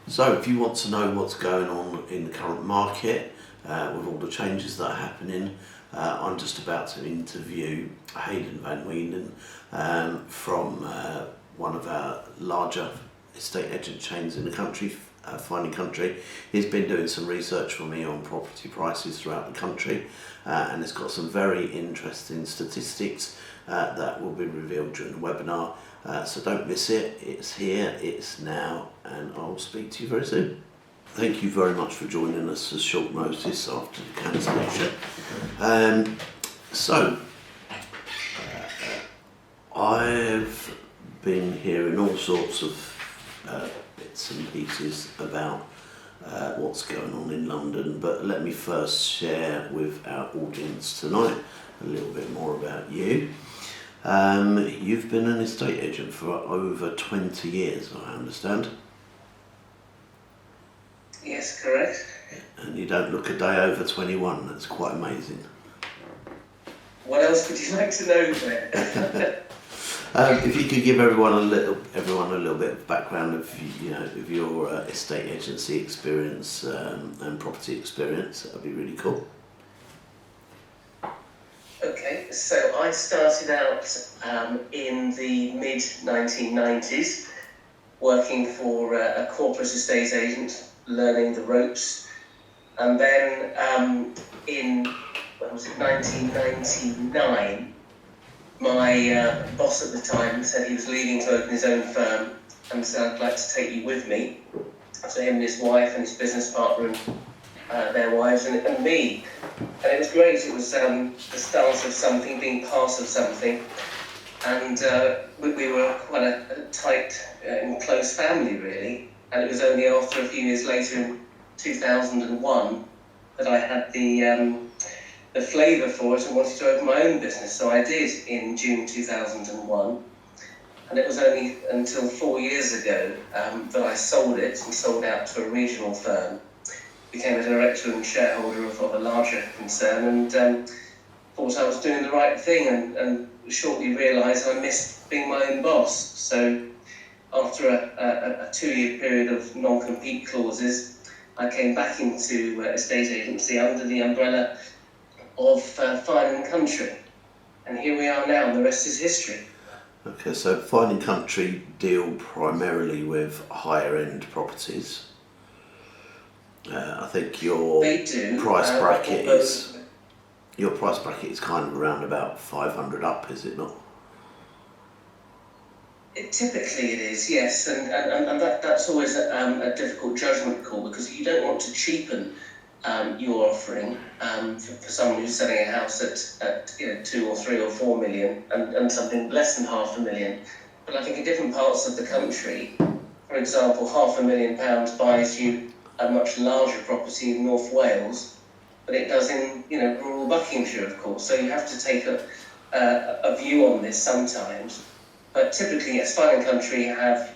So if you want to know what's going on in the current market, with all the changes that are happening, I'm just about to interview Haydn from one of our larger estate agent chains in the country, Finding Country. He's been doing some research for me on property prices throughout the country, and it's got some very interesting statistics that will be revealed during the webinar. So don't miss it. It's here, it's now, and I'll speak to you very soon. Thank you very much for joining us at short notice after the cancellation. I've been hearing all sorts of bits and pieces about what's going on in London, but let me first share with our audience tonight a little bit more about you. You've been an estate agent for over 20 years, I understand. Yes, correct. And you don't look a day over 21, that's quite amazing. What else would you like to know, Claire? If you could give everyone a little bit of background of your estate agency experience and property experience, that would be really cool. Okay, so I started out in the mid-1990s working for a corporate estate agent, learning the ropes, and then in 1999, my boss at the time said he was leaving to open his own firm and said, "I'd like to take you with me." So him and his wife and his business partner and their wives and me. And it was great. It was the start of something, being part of something. And we were quite a tight and close family, really. And it was only after a few years later, in 2001, that I had the flavour for it and wanted to open my own business. So I did in June 2001. And it was only until 4 years ago that I sold it and sold out to a regional firm. Became a director and shareholder of a larger concern, and thought I was doing the right thing, and shortly realised I missed being my own boss. So after a 2-year period of non-compete clauses, I came back into estate agency under the umbrella of Finding Country. And here we are now, and the rest is history. Okay, so Finding Country deal primarily with higher end properties. I think your price bracket is kind of around about 500 up, is it not? Typically it is, yes, and that's always a difficult judgment call, because you don't want to cheapen your offering for someone who's selling a house at 2 or 3 or 4 million and something less than £500,000. But I think in different parts of the country, for example, £500,000 buys you a much larger property in North Wales, but it does in rural Buckinghamshire, of course. So you have to take a view on this sometimes. But typically, yes, Finding Country have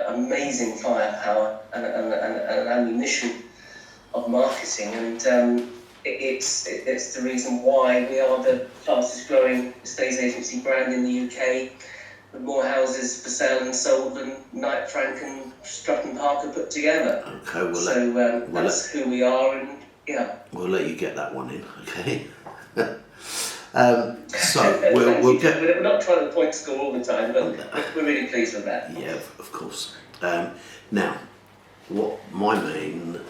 amazing firepower and ammunition of marketing, and it's the reason why we are the fastest growing estate agency brand in the UK, with more houses for sale and sold than Knight Frank and Stratton Parker put together. Okay, that's who we are, and yeah. We'll let you get that one in, okay? So we'll get. We're not trying to point score all the time, but we're really pleased with that. Yeah, of course. Now, what my main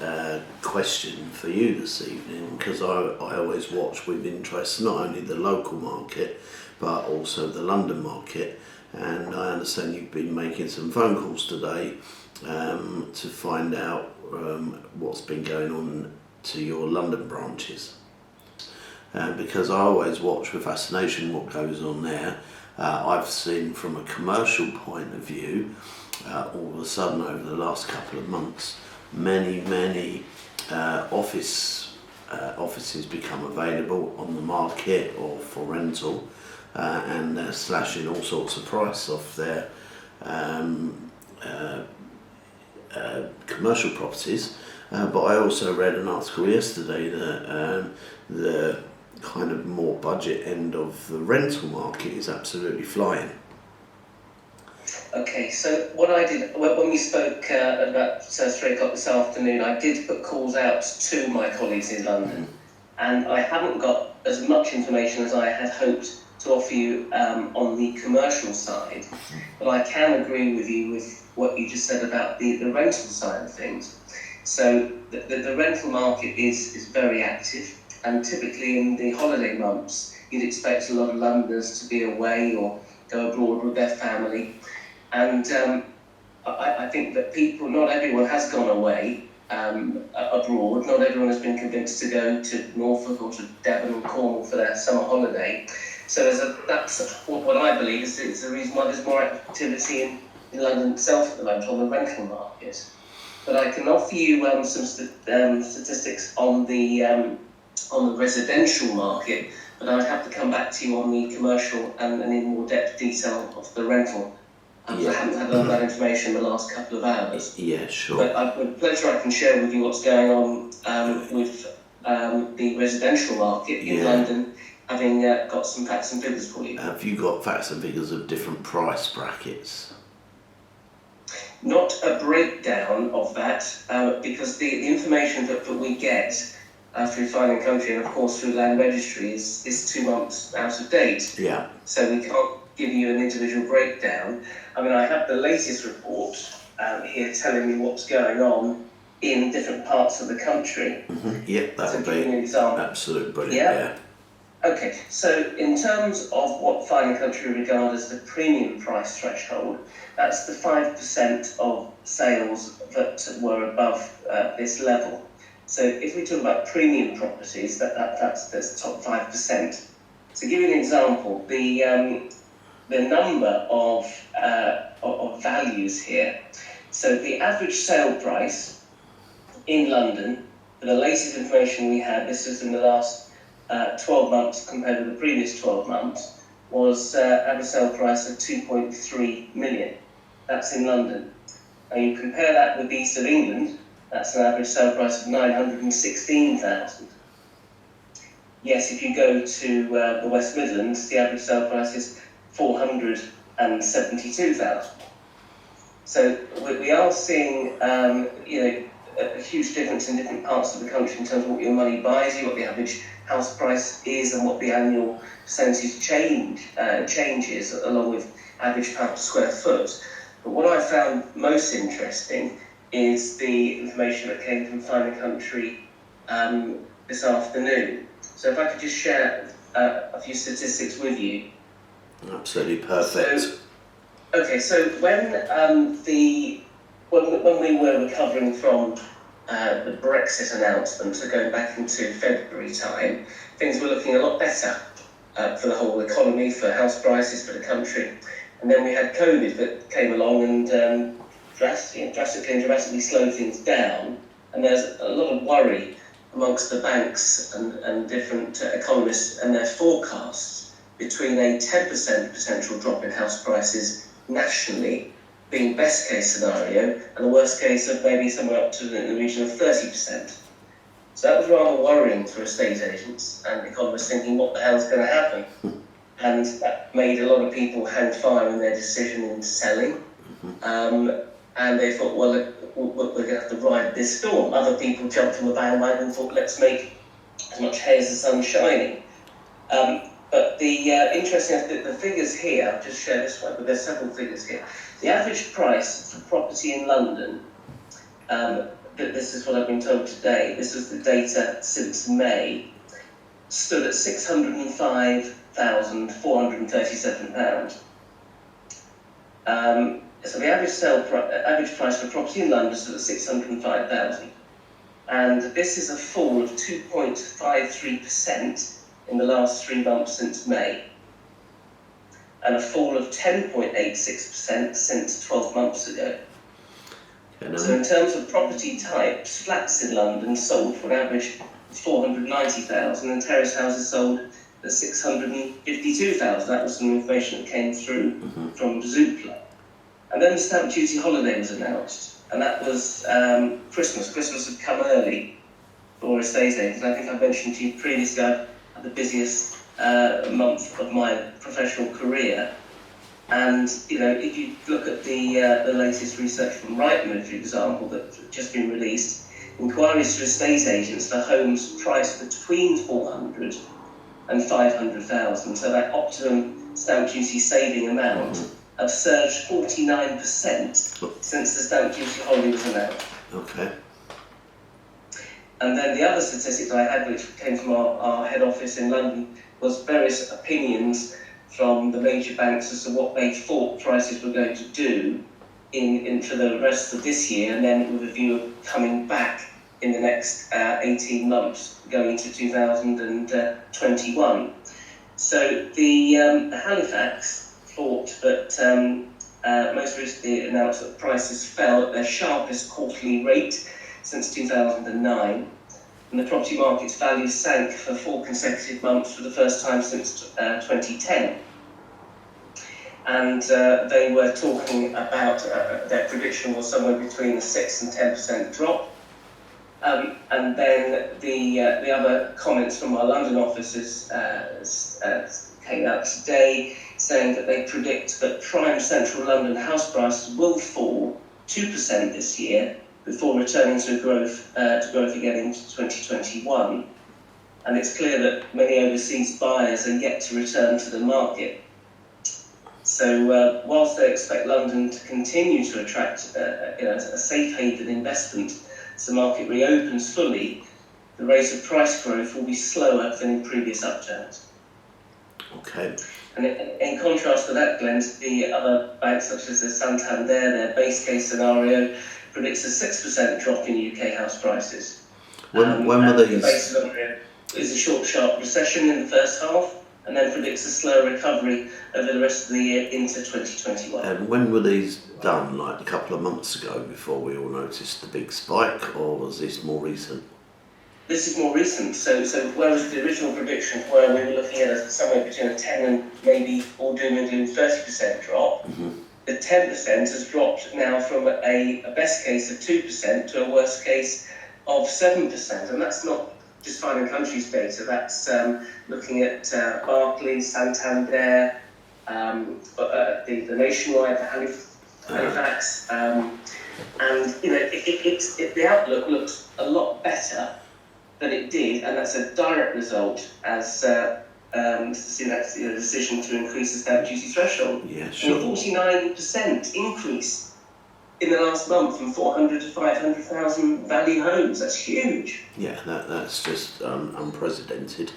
question for you this evening, because I always watch with interest not only the local market but also the London market, and I understand you've been making some phone calls today to find out what's been going on to your London branches. Because I always watch with fascination what goes on there. I've seen from a commercial point of view, all of a sudden over the last couple of months, many offices become available on the market or for rental, and they're slashing all sorts of price off their commercial properties. But I also read an article yesterday that the kind of more budget end of the rental market is absolutely flying. Okay, so what I did, when we spoke at about 3 o'clock this afternoon, I did put calls out to my colleagues in London, and I haven't got as much information as I had hoped to offer you on the commercial side, but I can agree with you with what you just said about the rental side of things. So the rental market is very active, and typically in the holiday months, you'd expect a lot of Londoners to be away or go abroad with their family. And I think that not everyone has gone away abroad. Not everyone has been convinced to go to Norfolk or to Devon or Cornwall for their summer holiday. So that's what I believe is the reason why there's more activity in London itself at the moment on the rental market. But I can offer you some statistics on the residential market, but I would have to come back to you on the commercial and in more depth detail of the rental. I haven't had all that information in the last couple of hours. Yeah, sure. But with pleasure I can share with you what's going on with the residential market in London, having got some facts and figures for you. Have you got facts and figures of different price brackets? Not a breakdown of that, because the information that we get through Fine and Country and of course through Land Registry is 2 months out of date. Yeah. So we can't give you an individual breakdown. I mean, I have the latest report here telling me what's going on in different parts of the country. Mm-hmm. Yeah, that would be be an example. Absolute brilliant. Yeah. Okay, so in terms of what Fine and Country regard as the premium price threshold, that's the 5% of sales that were above this level. So if we talk about premium properties, that's the top 5%. To give you an example, the number of values here. So the average sale price in London, for the latest information we had, this is in the last 12 months compared to the previous 12 months, was average sale price of 2.3 million. That's in London. Now you compare that with the East of England, that's an average sale price of 916,000. Yes, if you go to the West Midlands, the average sale price is 472,000. So we are seeing, a huge difference in different parts of the country in terms of what your money buys you, what the average house price is, and what the annual percentage changes, along with average pound per square foot. But what I found most interesting is the information that came from Fine and Country this afternoon. So if I could just share a few statistics with you. Absolutely perfect. So when we were recovering from the Brexit announcement, so going back into February time, things were looking a lot better for the whole economy, for house prices, for the country. And then we had COVID that came along and drastically slowed things down. And there's a lot of worry amongst the banks and different economists and their forecasts between a 10% potential drop in house prices nationally, being best case scenario, and the worst case of maybe somewhere up to in the region of 30%. So that was rather worrying for estate agents and economists thinking, what the hell's going to happen? And that made a lot of people hang fire in their decision in selling. And they thought, well, we're going to have to ride this storm. Other people jumped on the bandwagon and thought, let's make as much hay as the sun's shining. But the interesting is the figures here, I'll just share this one, but there's several figures here. The average price for property in London, this is what I've been told today, this is the data since May, stood at £605,437. So the average price for property in London stood at 605,000. And this is a fall of 2.53% in the last 3 months since May, and a fall of 10.86% since 12 months ago. So in terms of property types, flats in London sold for an average of 490,000 and terrace houses sold at 652,000. That was some information that came through from Zoopla. And then the stamp duty holiday was announced, and that was Christmas. Christmas had come early for estate agents. I think I mentioned to you previously, I had the busiest month of my professional career, And if you look at the latest research from Rightmove, for example, that's just been released, inquiries to estate agents for homes priced between 400 and 500,000, so that optimum stamp duty saving amount, have surged 49% since the stamp duty holiday was announced. Okay. And then the other statistic that I had, which came from our head office in London, was various opinions from the major banks as to what they thought prices were going to do for the rest of this year, and then with a view of coming back in the next 18 months, going into 2021. So the Halifax thought that most recently announced that prices fell at their sharpest quarterly rate since 2009, and the property market's value sank for 4 consecutive months for the first time since 2010. And they were talking about their prediction was somewhere between a 6 and 10% drop. And then the other comments from our London offices came out today, saying that they predict that prime central London house prices will fall 2% this year before returning to growth again in 2021. And it's clear that many overseas buyers are yet to return to the market. So whilst they expect London to continue to attract a safe haven investment as the market reopens fully, the rate of price growth will be slower than in previous upturns. Okay. And in contrast to that, Glenn, the other banks such as the Santander, their base case scenario predicts a 6% drop in UK house prices. When were these? The base scenario is a short, sharp recession in the first half, and then predicts a slow recovery over the rest of the year into 2021. And when were these done? Like a couple of months ago, before we all noticed the big spike, or was this more recent? This is more recent. So whereas the original predictions were we were looking at somewhere between a 10 and maybe all doom and gloom 30% drop, the 10% has dropped now from a best case of 2% to a worst case of 7%, and that's not just finding countries data. That's looking at Barclays, Santander, the Nationwide, the Halifax, and the outlook looks a lot better than it did, and that's a direct result as Sunak's decision to increase the stamp duty threshold. Yeah, sure. And a 49% increase in the last month from 400 to 500,000 value homes. That's huge. Yeah, that's just unprecedented.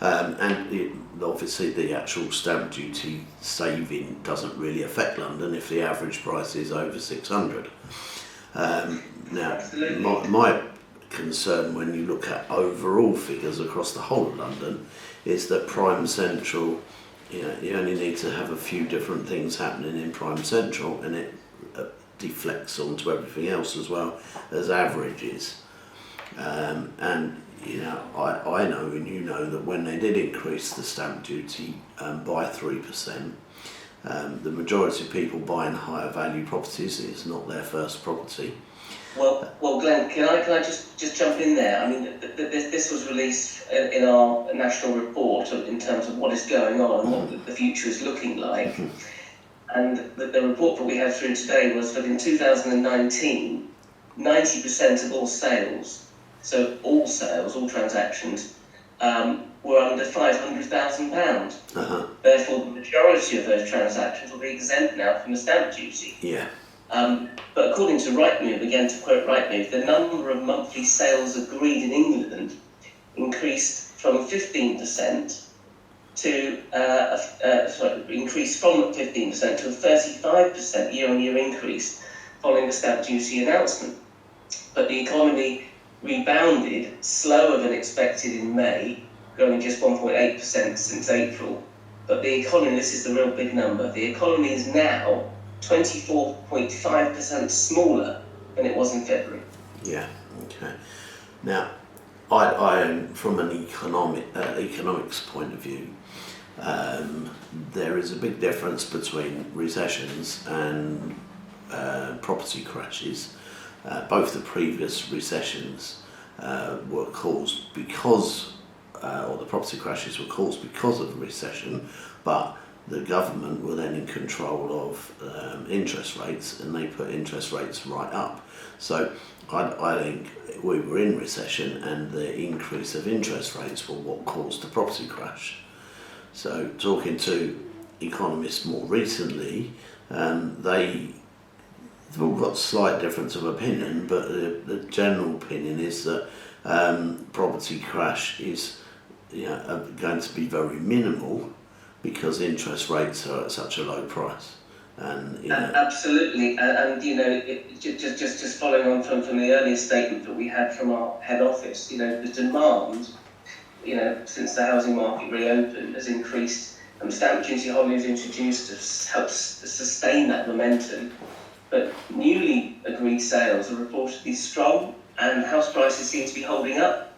And obviously the actual stamp duty saving doesn't really affect London if the average price is over 600. Now, my concern when you look at overall figures across the whole of London is that prime central, you only need to have a few different things happening in prime central and it deflects onto everything else as well as averages. And I know and you know that when they did increase the stamp duty by 3%, the majority of people buying higher value properties, it's not their first property. Well, Glenn, can I just jump in there? I mean, this was released in our national report in terms of what is going on and what the future is looking like. And the report that we had through today was that in 2019, 90% of all sales, so all sales, all transactions, were under £500,000. Therefore, the majority of those transactions will be exempt now from the stamp duty. Yeah. But according to Rightmove, again to quote Rightmove, the number of monthly sales agreed in England increased from 15% to increased from 15% to a 35% year-on-year increase following the stamp duty announcement. But the economy rebounded slower than expected in May, growing just 1.8% since April. But the economy, this is the real big number, the economy is now 24.5% smaller than it was in February. Yeah, okay. Now, I from an economics point of view, there is a big difference between recessions and property crashes. Both the previous recessions were caused because, or the property crashes were caused because of the recession, but the government were then in control of interest rates, and they put interest rates right up. So I think we were in recession, and the increase of interest rates were what caused the property crash. So talking to economists more recently, they've all got slight difference of opinion, but the general opinion is that property crash is going to be very minimal because interest rates are at such a low price. And absolutely, and just following on from the earlier statement that we had from our head office, the demand, since the housing market reopened, has increased. Stamp duty holidays introduced to help sustain that momentum, but newly agreed sales are reportedly strong, and house prices seem to be holding up.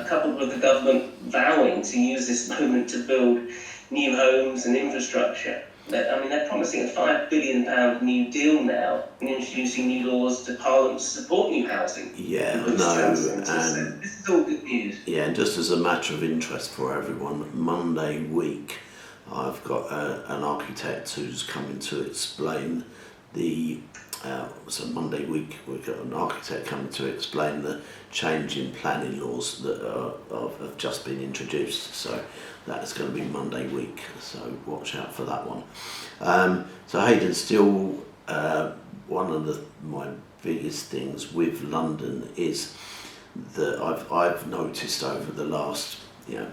Coupled with the government vowing to use this moment to build new homes and infrastructure. They're promising a £5 billion New Deal now, and introducing new laws to Parliament to support new housing. And this is all good news. Yeah, and just as a matter of interest for everyone, Monday week, I've got an architect who's coming to explain so Monday week we've got an architect coming to explain the change in planning laws that have just been introduced. So that's going to be Monday week. So watch out for that one. So Haydn's still one of my biggest things with London is that I've noticed over the last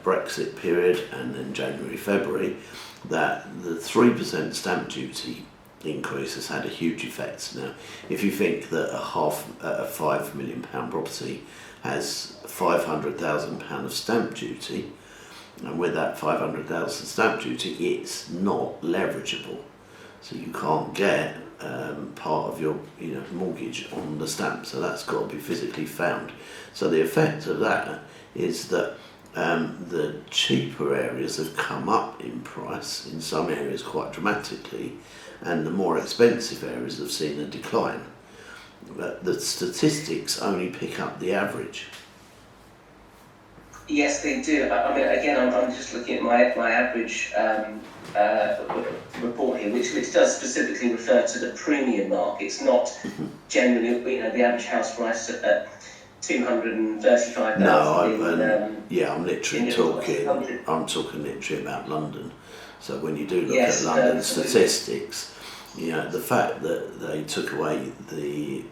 Brexit period and then January, February, that the 3% stamp duty increase has had a huge effect. Now, if you think that a £5 million property has £500,000 of stamp duty, and with that £500,000 stamp duty, it's not leverageable. So you can't get part of your mortgage on the stamp. So that's got to be physically found. So the effect of that is that the cheaper areas have come up in price, in some areas quite dramatically, and the more expensive areas have seen a decline. But the statistics only pick up the average. Yes, they do. I'm just looking at my average report here, which does specifically refer to the premium market. It's not generally, the average house price at 235,000. I'm literally talking literally about London. So when you do look at London statistics, the fact that they took away the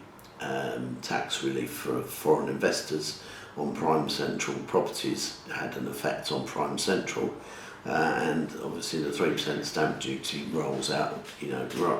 tax relief for foreign investors on prime central properties had an effect on prime central, and obviously the 3% stamp duty rolls out,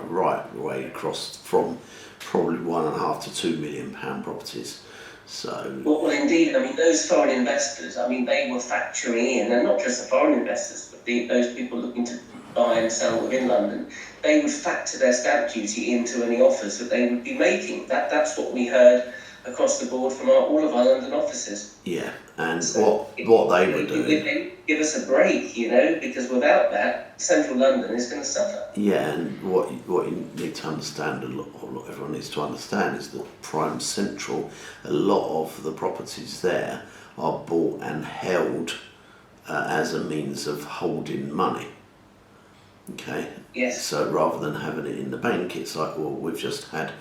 right away across from probably £1.5 to £2 million properties. So well, indeed. Those foreign investors. They were factoring in, and not just the foreign investors, but those people looking to buy and sell within London. They would factor their stamp duty into any offers that they would be making. That's what we heard across the board from all of our London offices. Yeah, and so what they would do. They give us a break, because without that, central London is going to suffer. Yeah, and what you need to understand, what everyone needs to understand, is that prime central, a lot of the properties there are bought and held as a means of holding money. Okay. Yes. So rather than having it in the bank, it's like, well, we've just had,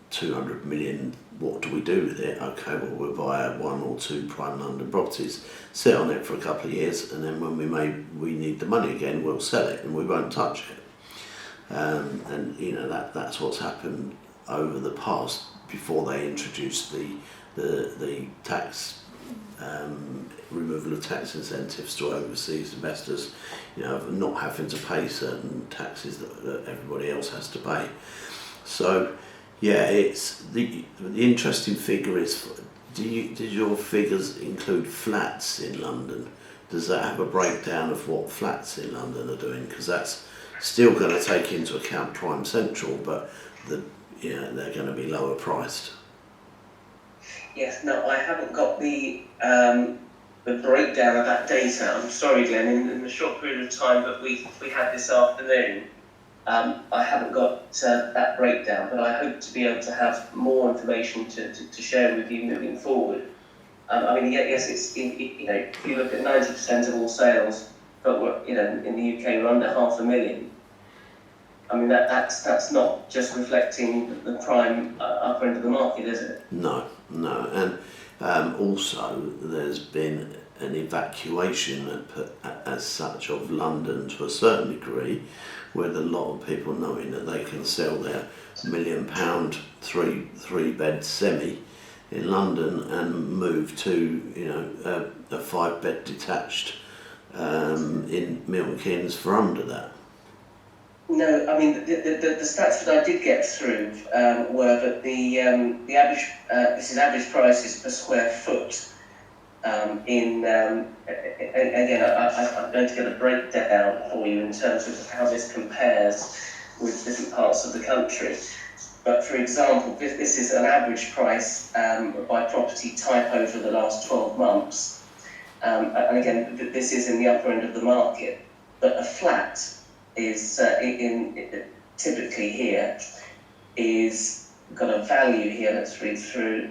200 million. What do we do with it? Okay, well, we'll buy 1 or 2 prime London properties, sit on it for a couple of years, and then when we need the money again, we'll sell it and we won't touch it. That's what's happened over the past before they introduced the tax. Removal of tax incentives to overseas investors, not having to pay certain taxes that everybody else has to pay. So, it's the interesting figure is, did your figures include flats in London? Does that have a breakdown of what flats in London are doing? Because that's still going to take into account prime central, but they're going to be lower priced. Yes, no, I haven't got the breakdown of that data. I'm sorry, Glenn, in the short period of time that we had this afternoon, I haven't got that breakdown, but I hope to be able to have more information to share with you moving forward. Yes, if you look at 90% of all sales but in the UK we're under 500,000. I mean, that's not just reflecting the prime upper end of the market, is it? No, and also there's been an evacuation as such of London to a certain degree, with a lot of people knowing that they can sell their £1 million three bed semi in London and move to a 5-bed detached in Milton Keynes for under that. No, I mean the stats that I did get through were that the average this is average prices per square foot in again I'm going to get a breakdown for you in terms of how this compares with different parts of the country. But for example, this is an average price by property type over the last 12 months, and again this is in the upper end of the market. But a flat is typically here is got a value here. Let's read through.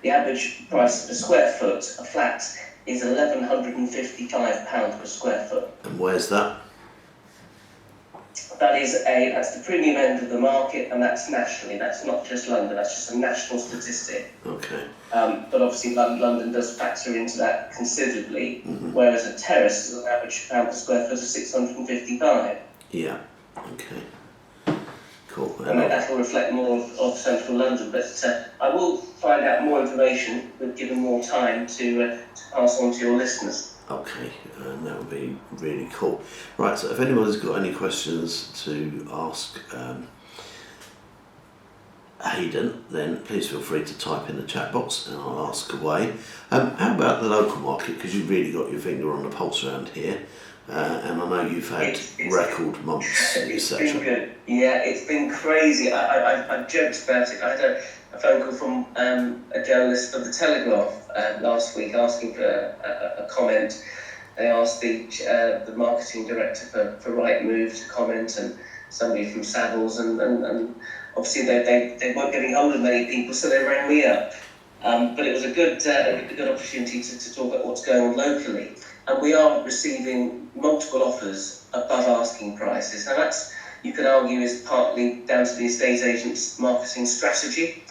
The average price per square foot, a flat, is £1,155 per square foot. And where's that? That's the premium end of the market, and that's nationally. That's not just London. That's just a national statistic. Okay. But obviously London does factor into that considerably, whereas a terrace is an average pound per square foot of 655. Yeah. Okay. Cool. And that will reflect more of central London, but I will find out more information, but given more time to pass on to your listeners. Okay, and that would be really cool. Right, so if anyone's got any questions to ask Haydn, then please feel free to type in the chat box and I'll ask away. How about the local market? Because you've really got your finger on the pulse around here. And I know you've had record months, It's etc. been good. Yeah, it's been crazy. I've joked about it. I had a phone call from a journalist of the Telegraph last week asking for a comment. They asked the marketing director for Rightmove to comment, and somebody from Savills, and obviously they weren't getting hold of many people, so they rang me up. But it was a good opportunity to talk about what's going on locally. And we are receiving multiple offers above asking prices. Now that's, you could argue, is partly down to the estate agent's marketing strategy.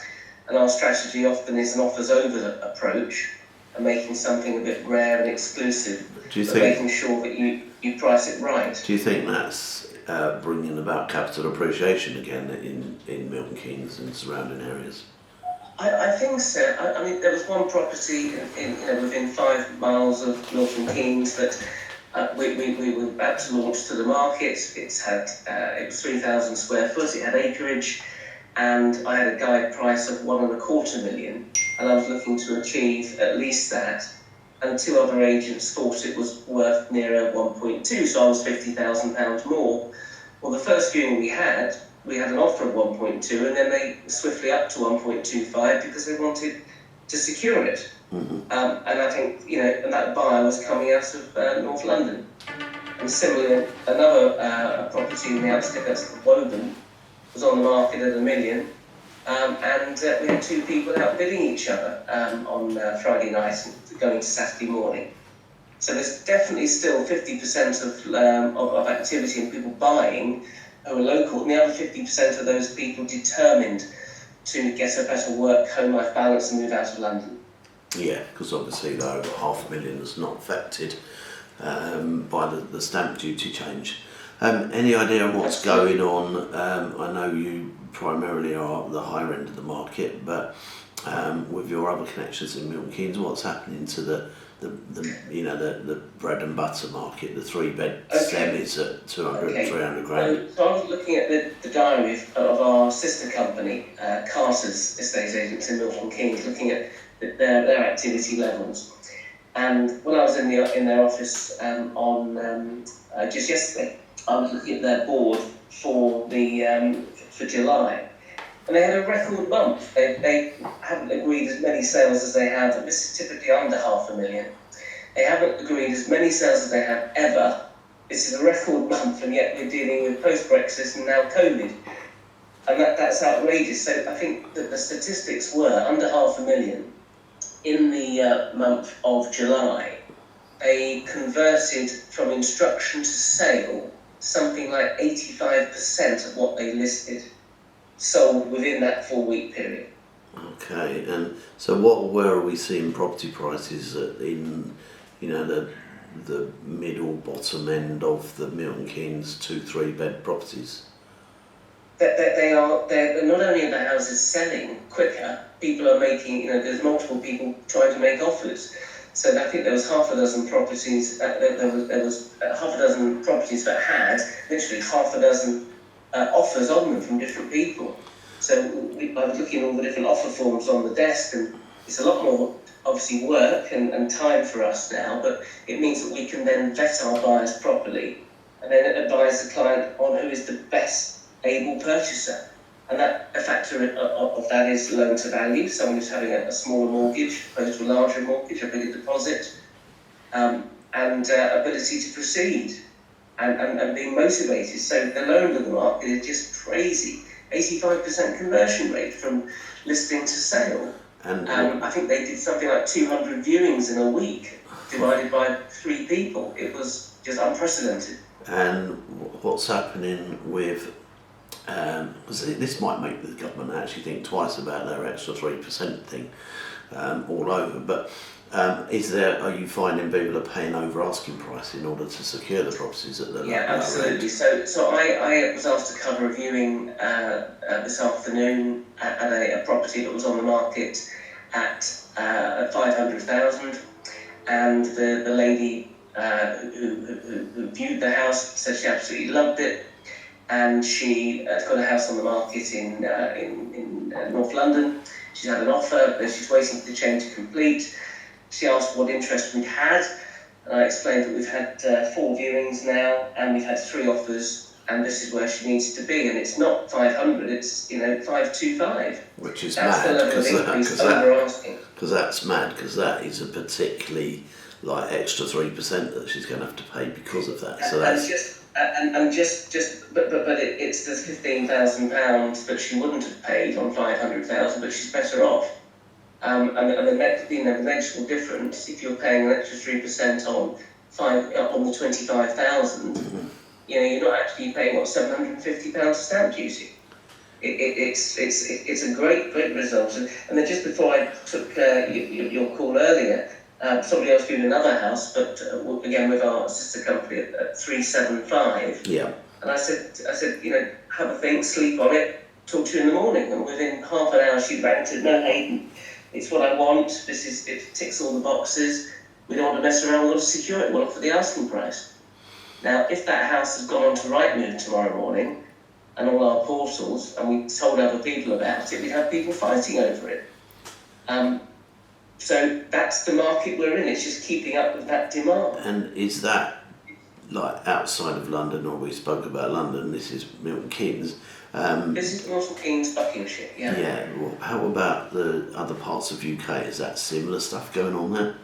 And our strategy often is an offers over approach and making something a bit rare and exclusive, making sure that you price it right. Do you think that's bringing about capital appreciation again in Milton Keynes and surrounding areas? I think so. I mean, there was one property within 5 miles of Milton Keynes that we were about to launch to the market. It was 3,000 square foot. It had acreage, and I had a guide price of £1.25 million, and I was looking to achieve at least that. And 2 other agents thought it was worth nearer 1.2, so I was £50,000 more. Well, the first viewing we had an offer of 1.2, and then they swiftly up to 1.25 because they wanted to secure it. And I think, and that buyer was coming out of North London. And similarly, another property in the outskirts of Woburn was on the market at £1 million, and we had 2 people outbidding each other on Friday night and going to Saturday morning. So there's definitely still 50% of activity and people buying who are local, and the other 50% of those people determined to get a better work-home-life balance and move out of London. Yeah, because obviously though £500,000 is not affected by the stamp duty change. Any idea what's going on? I know you primarily are the higher end of the market, but with your other connections in Milton Keynes, what's happening to the bread and butter market, the 3-bed semis at 200, 300 grand? So I was looking at the diary of our sister company, Carter's Estate Agents in Milton Keynes, looking at their activity levels. And when I was in their office on just yesterday, I was looking at their board for for July. And they had a record month. They haven't agreed as many sales as they have, and this is typically under £500,000. They haven't agreed as many sales as they have ever. This is a record month, and yet we're dealing with post-Brexit and now COVID. And that's outrageous. So I think that the statistics were under £500,000 in the month of July. they converted from instruction to sale something like 85% of what they listed sold within that 4-week period. Okay, and so where are we seeing property prices in, the middle bottom end of the Milton Keynes 2-3 bed properties? They're not only are the houses selling quicker, people are making, there's multiple people trying to make offers. So I think there was half a dozen properties, there was half a dozen properties that had literally half a dozen offers on them from different people. So I was looking at all the different offer forms on the desk, and it's a lot more, obviously, work and time for us now, but it means that we can then vet our buyers properly and then advise the client on who is the best able purchaser. And that a factor of that is loan to value, someone who's having a smaller mortgage opposed to a larger mortgage, a bigger deposit, and ability to proceed and being motivated. So the low end of the market is just crazy. 85% conversion rate from listing to sale. And I think they did something like 200 viewings in a week, divided by 3 people. It was just unprecedented. And what's happening with, this might make the government actually think twice about their extra 3% thing all over, but are you finding people are paying over asking price in order to secure the properties at the Yeah, absolutely. So I was asked to cover a viewing this afternoon at a property that was on the market at 500,000, and the lady who viewed the house said she absolutely loved it, and she got a house on the market in North London. She's had an offer, but she's waiting for the chain to complete. She asked what interest we'd had, and I explained that we've had 4 viewings now, and we've had 3 offers, and this is where she needs to be. And it's not 500; it's 525. Which is that's mad, the level of increase over asking. Because that's mad, because that is a particularly extra 3% that she's going to have to pay because of that. So that's it's the £15,000 that she wouldn't have paid on 500,000, but she's better off. And the negligible difference, if you're paying an extra 3% on the 25,000, you're not actually paying £750 stamp duty. It's a great result. And then just before I took your call earlier, somebody else viewed another house, but again with our sister company at 375. Yeah. And I said, have a think, sleep on it, talk to you in the morning. And within half an hour, she rang and said, no, Haydn, it's what I want. It ticks all the boxes. We don't want to mess around. We want to secure it. We'll offer the asking price. Now, if that house has gone on to Rightmove tomorrow morning and all our portals, and we told other people about it, we'd have people fighting over it. So that's the market we're in. It's just keeping up with that demand. And is that outside of London, or we spoke about London, this is Milton Keynes? This is Milton Keynes, Buckinghamshire, yeah. Yeah, well, how about the other parts of UK? Is that similar stuff going on there?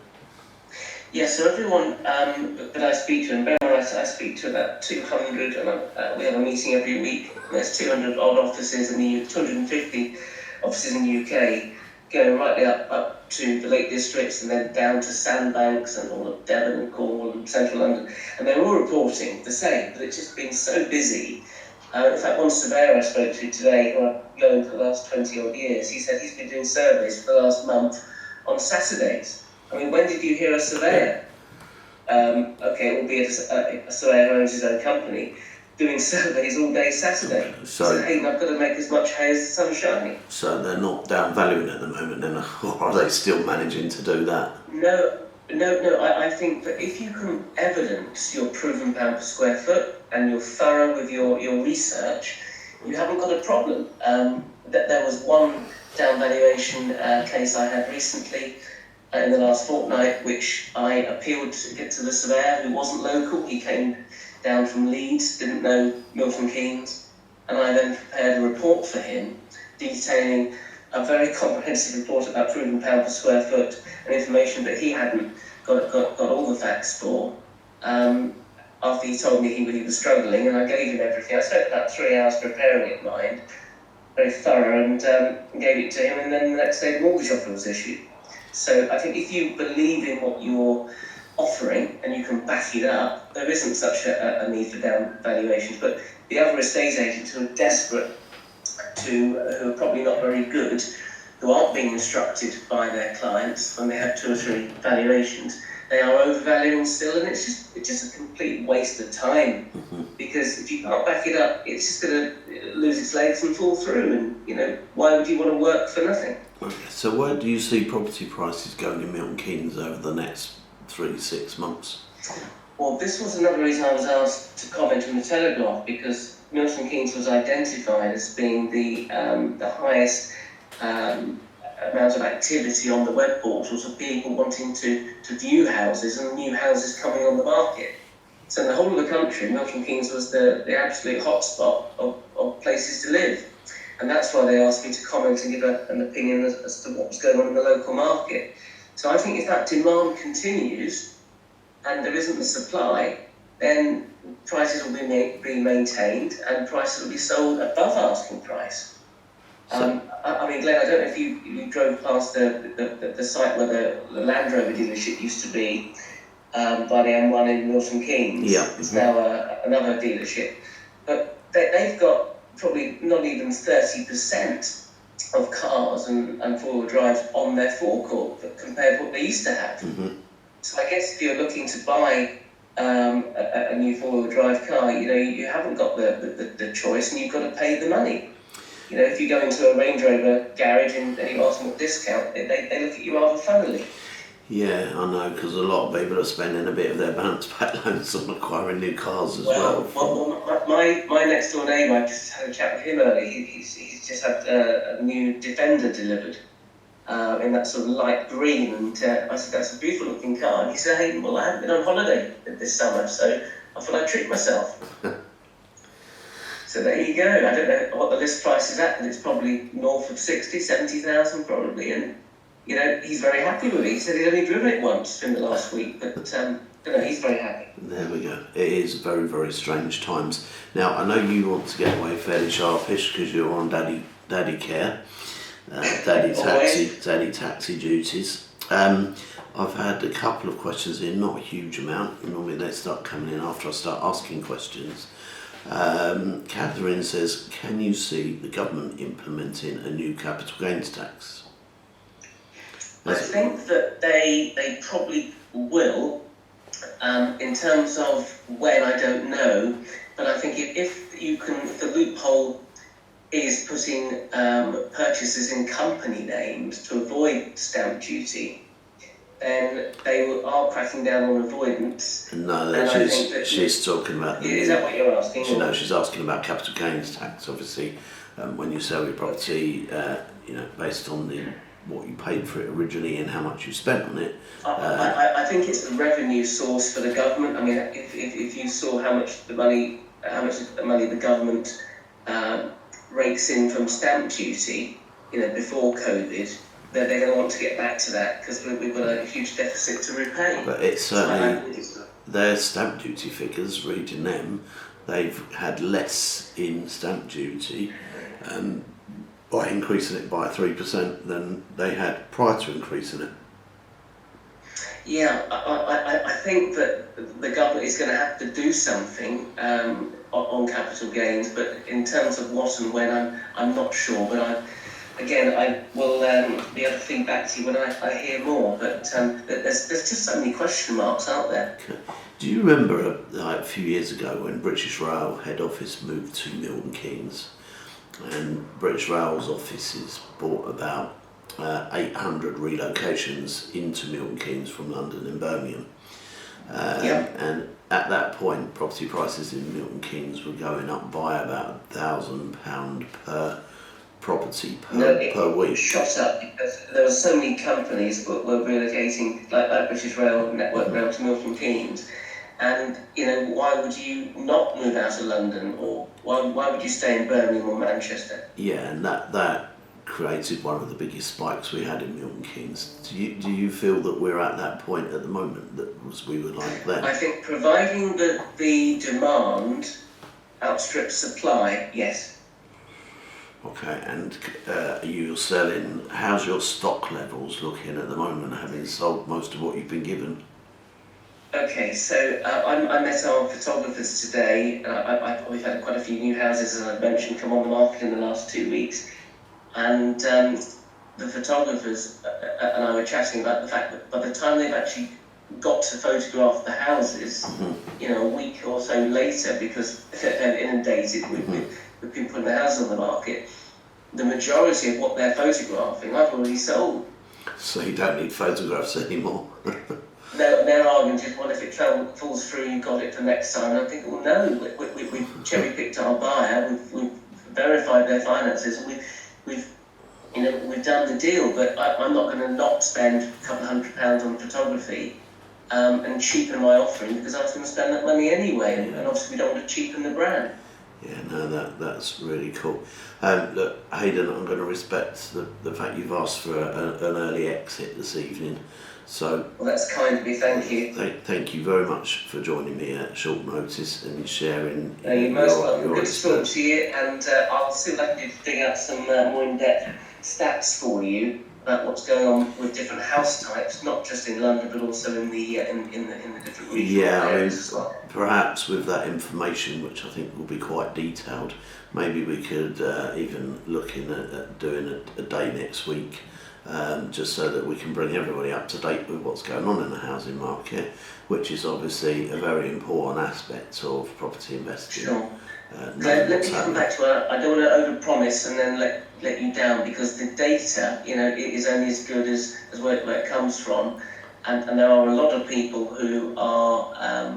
Yeah, so everyone that I speak to, and bear in mind I speak to about 200, and we have a meeting every week, and there's 200 odd offices in the 250 offices in the UK, going right up to the Lake Districts and then down to Sandbanks and all of Devon and Cornwall and Central London, and they're all reporting the same, but it's just been so busy. In fact, one surveyor I spoke to today, who I've known for the last 20 odd years, he said he's been doing surveys for the last month on Saturdays. I mean, when did you hear a surveyor? Albeit a surveyor who owns his own company, doing surveys all day Saturday. So hey, I've got to make as much hay as the sun's shining. So they're not downvaluing at the moment then, or are they still managing to do that? No. I think that if you can evidence your proven pound per square foot and you're thorough with your research, you haven't got a problem. There was one downvaluation case I had recently in the last fortnight, which I appealed to get to the surveyor, who wasn't local. He came down from Leeds, didn't know Milton Keynes, and I then prepared a report for him detailing a very comprehensive report about proven pound per square foot and information that he hadn't got all the facts for. After he told me he was struggling, and I gave him everything. I spent about 3 hours preparing it, mind, very thorough, and gave it to him, and then the next day the mortgage offer was issued. So I think if you believe in what you're offering and you can back it up, there isn't such a need for down valuations. But the other estate agents who are desperate who are probably not very good, who aren't being instructed by their clients when they have 2 or 3 valuations, they are overvaluing still, and it's just a complete waste of time. Because if you can't back it up, it's just going to lose its legs and fall through. And why would you want to work for nothing? Okay. So where do you see property prices going in Milton Keynes over the next 3-6 months? Well, this was another reason I was asked to comment on the Telegraph, because Milton Keynes was identified as being the highest amount of activity on the web portals of people wanting to view houses and new houses coming on the market. So in the whole of the country, Milton Keynes was the absolute hotspot of places to live. And that's why they asked me to comment and give an opinion as to what was going on in the local market. So I think if that demand continues and there isn't the supply, then prices will be maintained and prices will be sold above asking price. I mean, Glenn, I don't know if you drove past the site where the Land Rover dealership used to be by the M1 in Milton Keynes. Yeah. It's now another dealership. But they've got probably not even 30% of cars and four-wheel drives on their forecourt compared to what they used to have. So I guess if you're looking to buy a new four-wheel drive car, you haven't got the choice, and you've got to pay the money. If you go into a Range Rover garage and you ask them what discount, they look at you rather funnily. Yeah, I know, because a lot of people are spending a bit of their bounce back loans on acquiring new cars as well. My next door neighbour, I just had a chat with him earlier. He's just had a new Defender delivered in that sort of light green, and I said, that's a beautiful looking car. And he said, hey, well, I haven't been on holiday this summer, so I thought I'd treat myself. So there you go. I don't know what the list price is at, but it's probably north of 60, 70,000 probably, and he's very happy with it. He said he'd only driven it once in the last week, but he's very happy. There we go. It is very, very strange times. Now, I know you want to get away fairly sharpish because you're on daddy care, daddy taxi duties. I've had a couple of questions in, not a huge amount. Normally they start coming in after I start asking questions. Catherine says, can you see the government implementing a new capital gains tax? I think that they probably will. In terms of when, I don't know, but I think if the loophole is putting purchases in company names to avoid stamp duty, then they are cracking down on avoidance. No, she's talking about. Is that what you're asking? No, she's asking about capital gains tax. Obviously, when you sell your property, based on what you paid for it originally and how much you spent on it. I think it's a revenue source for the government. I mean, if you saw how much of the money the government rakes in from stamp duty, before COVID, they're going to want to get back to that because we've got a huge deficit to repay. But it's certainly their stamp duty figures. Reading them, they've had less in stamp duty. By increasing it by 3% than they had prior to increasing it. Yeah, I think that the government is going to have to do something on capital gains, but in terms of what and when, I'm not sure. But I will be able to feed back to you when I hear more. But there's just so many question marks out there. Okay. Do you remember a few years ago when British Rail head office moved to Milton Keynes? And British Rail's offices bought about 800 relocations into Milton Keynes from London and Birmingham. And at that point, property prices in Milton Keynes were going up by about £1,000 per property per week. It shot up because there were so many companies that were relocating, like British Rail, Network Rail, to Milton Keynes. And, why would you not move out of London, or why would you stay in Birmingham or Manchester? Yeah, and that created one of the biggest spikes we had in Milton Keynes. Do you feel that we're at that point at the moment that we were like then? I think providing that the demand outstrips supply, yes. Okay, and you're selling, how's your stock levels looking at the moment, having sold most of what you've been given? Okay, so I met our photographers today. We've had quite a few new houses, as I mentioned, come on the market in the last 2 weeks. And the photographers and I were chatting about the fact that by the time they've actually got to photograph the houses, a week or so later, because they're inundated with people putting their houses on the market, the majority of what they're photographing I've already sold. So you don't need photographs anymore. Their argument is, well, if it falls through, you got it for next time. And I think, well, no, we've cherry-picked our buyer, we've verified their finances, and we've done the deal. But I'm not going to not spend a couple of £100 on photography and cheapen my offering, because I was going to spend that money anyway. And obviously, we don't want to cheapen the brand. Yeah, no, that's really cool. Look, Haydn, I'm going to respect the fact you've asked for an early exit this evening. So, well, that's kind of me, thank you. Thank you very much for joining me at short notice and sharing you're most welcome. your Good to talk to you, and I'll see what I can do to dig out some more in-depth stats for you about what's going on with different house types, not just in London but also in the different regional areas as well. Perhaps with that information, which I think will be quite detailed, maybe we could even look at doing a day next week. Just so that we can bring everybody up to date with what's going on in the housing market, which is obviously a very important aspect of property investing. Sure. Let me come back to it. I don't want to overpromise and then let you down, because the data, it is only as good as where it comes from, and there are a lot of people who are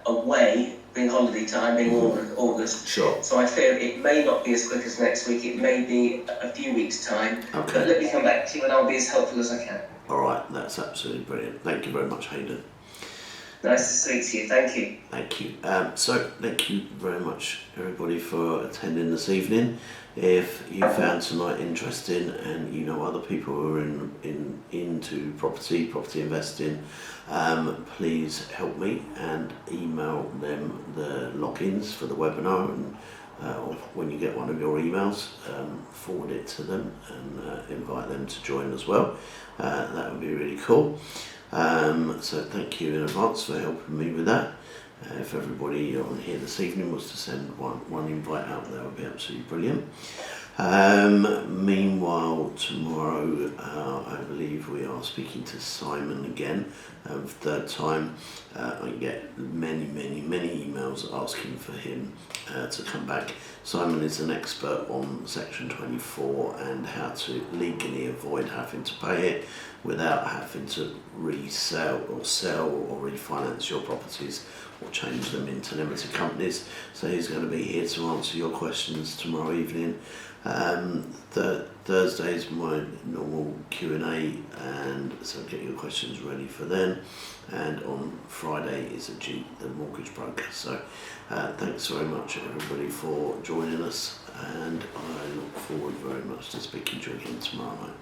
away, being holiday time, being August. Sure. So I fear it may not be as quick as next week. It may be a few weeks' time. Okay. But let me come back to you and I'll be as helpful as I can. All right, that's absolutely brilliant. Thank you very much, Haydn. Nice to speak to you. Thank you. Thank you. So thank you very much, everybody, for attending this evening. If you found tonight interesting and you know other people who are into property investing, please help me and email them the logins for the webinar, and when you get one of your emails, forward it to them and invite them to join as well. That would be really cool. So thank you in advance for helping me with that. If everybody on here this evening was to send one invite out, that would be absolutely brilliant. Meanwhile, tomorrow I believe we are speaking to Simon again, third time. I get many emails asking for him to come back. Simon is an expert on Section 24 and how to legally avoid having to pay it without having to resell or sell or refinance your properties or change them into limited companies. So he's going to be here to answer your questions tomorrow evening. Thursday is my normal Q&A, and so get your questions ready for then. And on Friday is Ajit, the mortgage broker. So thanks very much everybody for joining us, and I look forward very much to speaking to you again tomorrow night.